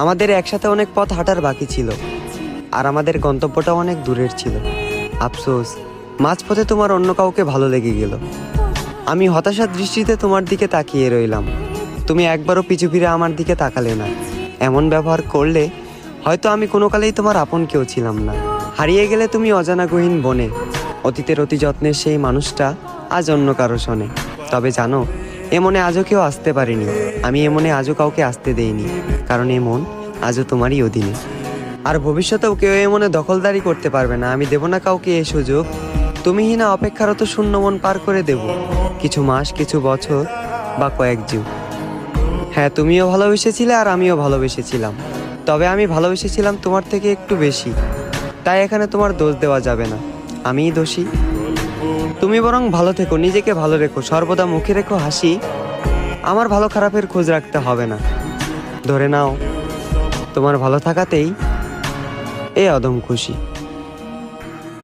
আমাদের একসাথে অনেক পথ হাঁটার বাকি ছিল, আর আমাদের গন্তব্যটাও অনেক দূরের ছিল। আফসোস, মাঝপথে তোমার অন্য কাউকে ভালো লেগে গেল। আমি হতাশার দৃষ্টিতে তোমার দিকে তাকিয়ে রইলাম। তুমি একবারও পিছু ফিরে আমার দিকে তাকালে না। এমন ব্যবহার করলে হয়তো আমি কোনো কালেই তোমার আপন কেউ ছিলাম না। হারিয়ে গেলে তুমি অজানা গহীন বনে। অতীতের অতি যত্নের সেই মানুষটা আজ অন্য কারো শোনে। তবে জানো, এ মনে আজও কেউ আসতে পারেনি। আমি এ মনে আজও কাউকে আসতে দেইনি, কারণ এ মন আজও তোমারই অধীনে। আর ভবিষ্যতেও কেউ এ মনে দখলদারি করতে পারবে না। আমি দেব না কাউকে এই সুযোগ। তুমিহীনা অপেক্ষারত শূন্য মন পার করে দেব কিছু মাস, কিছু বছর বা কয়েক যুগ। হ্যাঁ, তুমিও ভালোবেসেছিলে আর আমিও ভালোবেসেছিলাম। তবে আমি ভালোবেসেছিলাম তোমার থেকে একটু বেশি। তাই এখানে তোমার দোষ দেওয়া যাবে না, আমিই দোষী। তুমি বরং ভালো থেকো, নিজেকে ভালো রেখো, সর্বদা মুখে রেখো হাসি। আমার ভালো খারাপের খোঁজ রাখতে হবে না। ধরে নাও, তোমার ভালো থাকাতেই এই অদম খুশি।